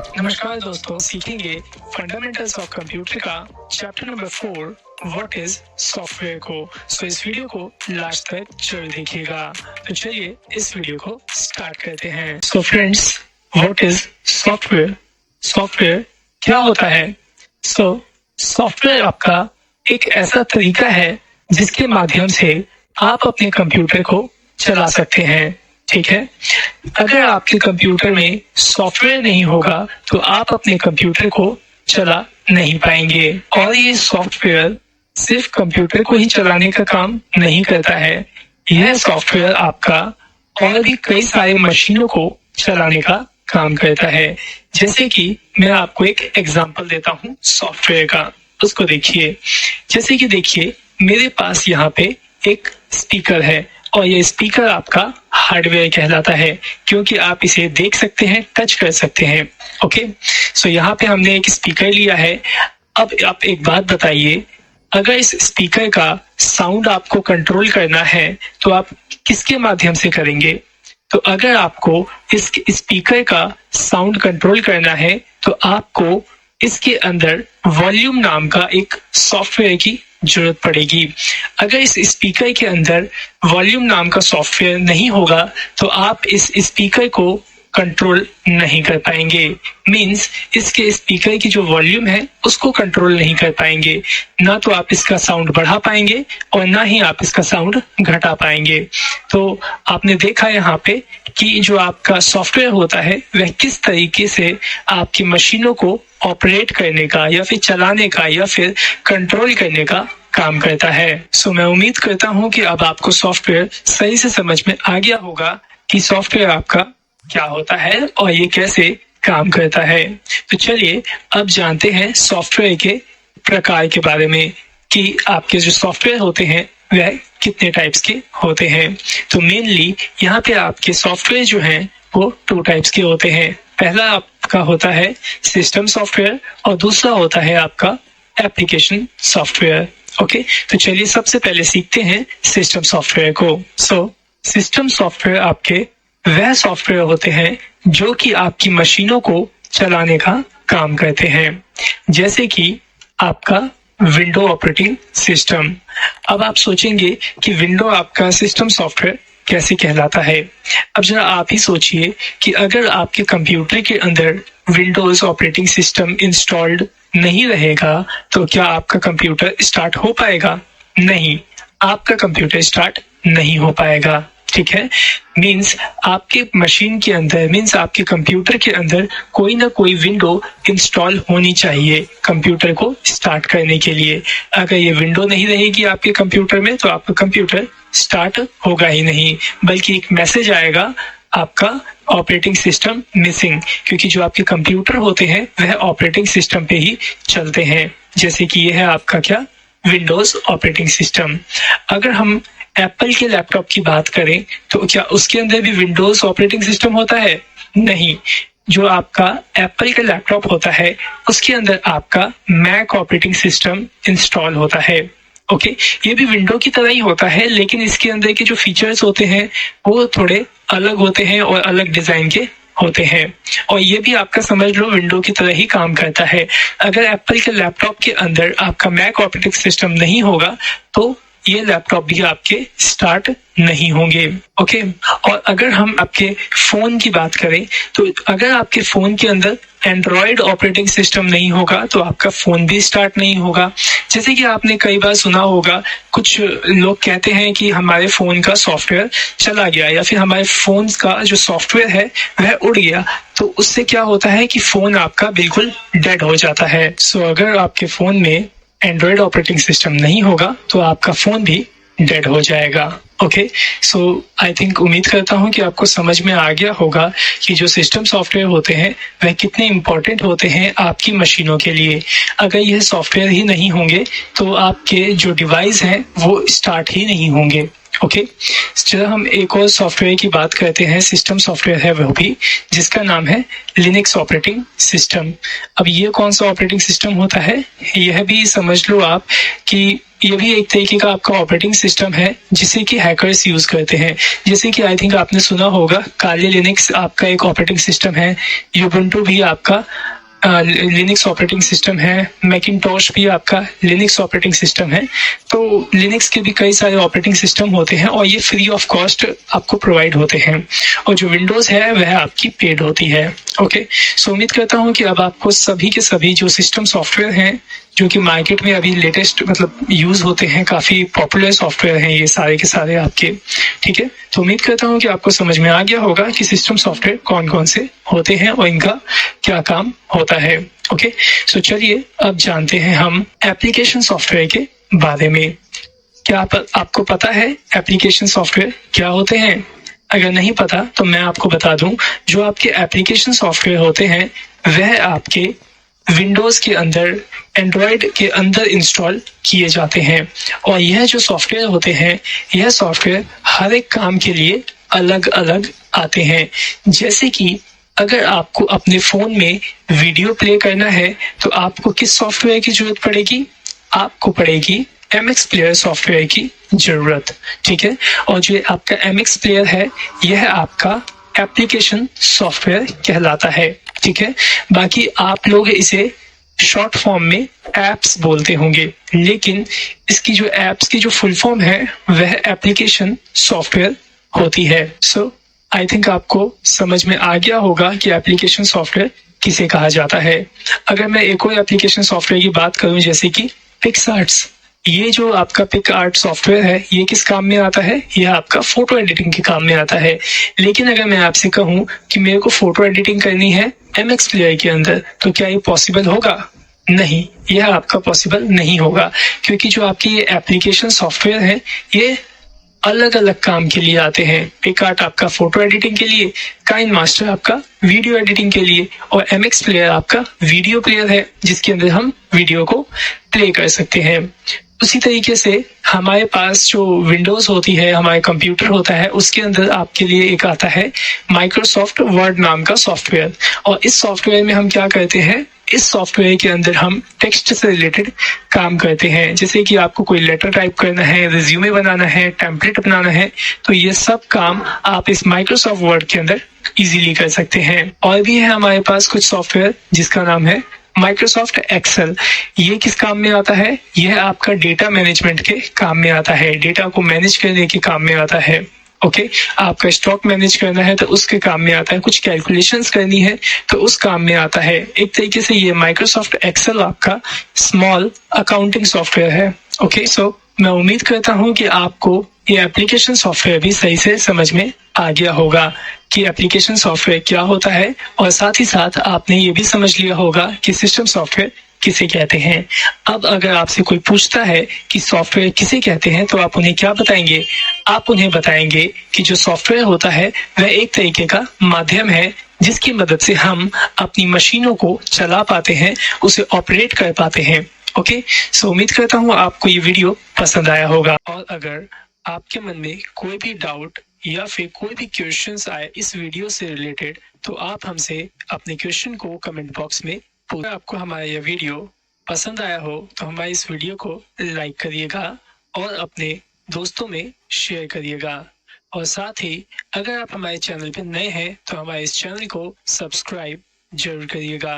नमस्कार दोस्तों, सीखेंगे फंडामेंटल्स ऑफ कंप्यूटर का chapter number 4 what is software को। सो इस वीडियो को लास्ट तक जरूर देखिएगा। तो चलिए इस वीडियो को स्टार्ट करते हैं। So friends, what is software? Software क्या होता है? सॉफ्टवेयर आपका एक ऐसा तरीका है जिसके माध्यम से आप अपने कंप्यूटर को चला सकते हैं। ठीक है, अगर आपके कंप्यूटर में सॉफ्टवेयर नहीं होगा तो आप अपने कंप्यूटर को चला नहीं पाएंगे। और ये सॉफ्टवेयर सिर्फ कंप्यूटर को ही चलाने का काम नहीं करता है, यह सॉफ्टवेयर आपका और भी कई सारे मशीनों को चलाने का काम करता है। जैसे कि मैं आपको एक एग्जांपल देता हूँ सॉफ्टवेयर का, उसको देखिए। जैसे कि देखिए, मेरे पास यहाँ पे एक स्पीकर है और ये स्पीकर आपका हार्डवेयर कहलाता है क्योंकि आप इसे देख सकते हैं, टच कर सकते हैं। ओके, सो यहाँ पे हमने एक स्पीकर लिया है। अब आप एक बात बताइए, अगर इस स्पीकर का साउंड आपको कंट्रोल करना है तो आप किसके माध्यम से करेंगे? तो अगर आपको इस स्पीकर का साउंड कंट्रोल करना है तो आपको इसके अंदर वॉल्यूम नाम का एक सॉफ्टवेयर की जरूरत पड़ेगी। अगर इस स्पीकर के अंदर वॉल्यूम नाम का सॉफ्टवेयर नहीं होगा तो आप इस स्पीकर को कंट्रोल नहीं कर पाएंगे। मींस इसके स्पीकर की जो वॉल्यूम है उसको कंट्रोल नहीं कर पाएंगे। ना तो आप इसका साउंड बढ़ा पाएंगे और ना ही आप इसका साउंड घटा पाएंगे। तो आपने देखा यहाँ पे कि जो आपका सॉफ्टवेयर होता है वह किस तरीके से आपकी मशीनों को ऑपरेट करने का या फिर चलाने का या फिर कंट्रोल करने का काम करता है। सो मैं उम्मीद करता हूँ कि अब आपको सॉफ्टवेयर सही से समझ में आ गया होगा कि सॉफ्टवेयर आपका क्या होता है और ये कैसे काम करता है। तो चलिए अब जानते हैं सॉफ्टवेयर के प्रकार के बारे में कि आपके जो सॉफ्टवेयर होते हैं वह कितने टाइप्स के होते हैं। तो मेनली यहाँ पे आपके सॉफ्टवेयर जो हैं वो 2 टाइप्स के होते हैं। पहला आपका होता है सिस्टम सॉफ्टवेयर और दूसरा होता है आपका एप्लीकेशन सॉफ्टवेयर। ओके, तो चलिए सबसे पहले सीखते हैं सिस्टम सॉफ्टवेयर को। सिस्टम सॉफ्टवेयर आपके वह सॉफ्टवेयर होते हैं जो कि आपकी मशीनों को चलाने का काम करते हैं। जैसे कि आपका विंडो ऑपरेटिंग सिस्टम। अब आप सोचेंगे कि विंडो आपका सिस्टम सॉफ्टवेयर कैसे कहलाता है। अब जरा आप ही सोचिए कि अगर आपके कंप्यूटर के अंदर विंडोज ऑपरेटिंग सिस्टम इंस्टॉल्ड नहीं रहेगा तो क्या आपका कंप्यूटर स्टार्ट हो पाएगा? नहीं, आपका कंप्यूटर स्टार्ट नहीं हो पाएगा। ठीक है, मींस आपके मशीन के अंदर, मींस आपके कंप्यूटर के अंदर कोई ना कोई विंडो इंस्टॉल होनी चाहिए कंप्यूटर को स्टार्ट करने के लिए। अगर ये विंडो नहीं रहेगी आपके कंप्यूटर में तो आपका कंप्यूटर स्टार्ट होगा ही नहीं, बल्कि एक मैसेज आएगा आपका ऑपरेटिंग सिस्टम मिसिंग, क्योंकि जो आपके कंप्यूटर होते हैं वह ऑपरेटिंग सिस्टम पे ही चलते हैं। जैसे कि ये है आपका क्या, विंडोज ऑपरेटिंग सिस्टम। अगर हम एप्पल के लैपटॉप की बात करें तो क्या उसके अंदर भी विंडोज ऑपरेटिंग सिस्टम होता है? नहीं, जो आपका एप्पल का लैपटॉप होता है उसके अंदर आपका मैक ऑपरेटिंग सिस्टम इंस्टॉल होता है। ओके, ये भी विंडो की तरह ही होता है, लेकिन इसके अंदर के जो फीचर्स होते हैं वो थोड़े अलग होते हैं और अलग डिजाइन के होते हैं। और ये भी आपका समझ लो विंडो की तरह ही काम करता है। अगर एप्पल के लैपटॉप के अंदर आपका मैक ऑपरेटिंग सिस्टम नहीं होगा तो ये लैपटॉप भी आपके स्टार्ट नहीं होंगे। ओके, और अगर हम आपके फोन की बात करें तो अगर आपके फोन के अंदर एंड्रॉयड ऑपरेटिंग सिस्टम नहीं होगा तो आपका फोन भी स्टार्ट नहीं होगा। जैसे कि आपने कई बार सुना होगा, कुछ लोग कहते हैं कि हमारे फोन का सॉफ्टवेयर चला गया या फिर हमारे फोन का जो सॉफ्टवेयर है वह उड़ गया। तो उससे क्या होता है कि फोन आपका बिल्कुल डेड हो जाता है। सो अगर आपके फोन में एंड्रॉयड ऑपरेटिंग सिस्टम नहीं होगा तो आपका फोन भी डेड हो जाएगा। ओके, सो आई थिंक उम्मीद करता हूँ कि आपको समझ में आ गया होगा कि जो सिस्टम सॉफ्टवेयर होते हैं वह कितने इम्पोर्टेंट होते हैं आपकी मशीनों के लिए। अगर यह सॉफ्टवेयर ही नहीं होंगे तो आपके जो डिवाइस हैं वो स्टार्ट ही नहीं होंगे। ओके, चलो हम एक और सॉफ्टवेयर की बात करते हैं। सिस्टम सॉफ्टवेयर है वह भी, जिसका नाम है लिनक्स ऑपरेटिंग सिस्टम। अब ये कौन सा ऑपरेटिंग सिस्टम होता है? यह भी समझ लो आप कि ये भी एक तरीके का आपका ऑपरेटिंग सिस्टम है जिसे कि हैकर्स यूज करते हैं। जैसे कि आई थिंक आपने सुना होगा काली लिनक्स आपका एक ऑपरेटिंग सिस्टम है, यूबुंटू भी आपका लिनक्स ऑपरेटिंग सिस्टम है, मैकिंटोश भी आपका लिनक्स ऑपरेटिंग सिस्टम है। तो लिनक्स के भी कई सारे ऑपरेटिंग सिस्टम होते हैं और ये फ्री ऑफ कॉस्ट आपको प्रोवाइड होते हैं, और जो विंडोज है वह आपकी पेड होती है। ओके, सो उम्मीद करता हूँ कि अब आपको सभी के सभी जो सिस्टम सॉफ्टवेयर हैं जो कि मार्केट में अभी लेटेस्ट मतलब यूज होते हैं, काफी पॉपुलर सॉफ्टवेयर हैं ये सारे के सारे आपके, ठीक है। तो उम्मीद करता हूँ कि आपको समझ में आ गया होगा कि सिस्टम सॉफ्टवेयर कौन कौन से होते हैं और इनका क्या काम होता है। ओके, सो चलिए अब जानते हैं हम एप्लीकेशन सॉफ्टवेयर के बारे में। क्या आपको पता है एप्लीकेशन सॉफ्टवेयर क्या होते हैं? अगर नहीं पता तो मैं आपको बता दूं, जो आपके एप्लीकेशन सॉफ्टवेयर होते हैं वह आपके विंडोज के अंदर, एंड्रॉयड के अंदर इंस्टॉल किए जाते हैं। और यह जो सॉफ्टवेयर होते हैं, यह सॉफ्टवेयर हर एक काम के लिए अलग अलग आते हैं। जैसे कि अगर आपको अपने फोन में वीडियो प्ले करना है तो आपको किस सॉफ्टवेयर की जरूरत पड़ेगी? आपको पड़ेगी MX प्लेयर सॉफ्टवेयर की जरूरत, ठीक है। और जो आपका MX प्लेयर है यह आपका एप्लीकेशन सॉफ्टवेयर कहलाता है, ठीक है। बाकी आप लोग इसे शॉर्ट फॉर्म में एप्स बोलते होंगे, लेकिन इसकी जो एप्स की जो फुल फॉर्म है वह एप्लीकेशन सॉफ्टवेयर होती है। सो आई थिंक आपको समझ में आ गया होगा कि एप्लीकेशन सॉफ्टवेयर किसे कहा जाता है। अगर मैं एक और एप्लीकेशन सॉफ्टवेयर की बात करूं जैसे कि पिक्सआर्ट्स, ये जो आपका पिक आर्ट सॉफ्टवेयर है ये किस काम में आता है? यह आपका फोटो एडिटिंग के काम में आता है। लेकिन अगर मैं आपसे कहूं कि मेरे को फोटो एडिटिंग करनी है MX प्लेयर के अंदर, तो क्या ये पॉसिबल होगा? नहीं, यह आपका पॉसिबल नहीं होगा, क्योंकि जो आपकी ये एप्लीकेशन सॉफ्टवेयर है ये अलग अलग काम के लिए आते हैं। पिकआर्ट आपका फोटो एडिटिंग के लिए, काइन मास्टर आपका वीडियो एडिटिंग के लिए, और MX प्लेयर आपका वीडियो प्लेयर है जिसके अंदर हम वीडियो को प्ले कर सकते हैं। उसी तरीके से हमारे पास जो विंडोज होती है, हमारे कंप्यूटर होता है, उसके अंदर आपके लिए एक आता है माइक्रोसॉफ्ट वर्ड नाम का सॉफ्टवेयर। और इस सॉफ्टवेयर में हम क्या करते हैं, इस सॉफ्टवेयर के अंदर हम टेक्स्ट से रिलेटेड काम करते हैं। जैसे कि आपको कोई लेटर टाइप करना है, रिज्यूमे बनाना है, टेम्पलेट बनाना है, तो ये सब काम आप इस माइक्रोसॉफ्ट वर्ड के अंदर इजीली कर सकते हैं। और भी है हमारे पास कुछ सॉफ्टवेयर जिसका नाम है माइक्रोसॉफ्ट एक्सेल। ये किस काम में आता है? यह आपका डेटा मैनेजमेंट के काम में आता है, डेटा को मैनेज करने के काम में आता है। ओके, आपका स्टॉक मैनेज करना है तो उसके काम में आता है, कुछ कैलकुलेशंस करनी है तो उस काम में आता है। एक तरीके से ये माइक्रोसॉफ्ट एक्सेल आपका स्मॉल अकाउंटिंग सॉफ्टवेयर है। ओके, सो मैं उम्मीद करता हूँ कि आपको ये एप्लीकेशन सॉफ्टवेयर भी सही से समझ में आ गया होगा कि एप्लीकेशन सॉफ्टवेयर क्या होता है, और साथ ही साथ आपने ये भी समझ लिया होगा कि सिस्टम सॉफ्टवेयर किसे कहते हैं। अब अगर आपसे कोई पूछता है कि सॉफ्टवेयर किसे कहते हैं तो आप उन्हें क्या बताएंगे? आप उन्हें बताएंगे कि जो सॉफ्टवेयर होता है वह एक तरीके का माध्यम है जिसकी मदद से हम अपनी मशीनों को चला पाते हैं, उसे ऑपरेट कर पाते हैं। ओके, सो उम्मीद करता हूँ आपको ये वीडियो पसंद आया होगा, और अगर आपके मन में कोई भी डाउट या फिर कोई भी क्वेश्चंस आए इस वीडियो से रिलेटेड, तो आप हमसे अपने क्वेश्चन को कमेंट बॉक्स में पूछें। अगर आपको हमारा यह वीडियो पसंद आया हो तो हमारी इस वीडियो को लाइक करिएगा और अपने दोस्तों में शेयर करिएगा, और साथ ही अगर आप हमारे चैनल पर नए हैं तो हमारे इस चैनल को सब्सक्राइब जरूर करिएगा।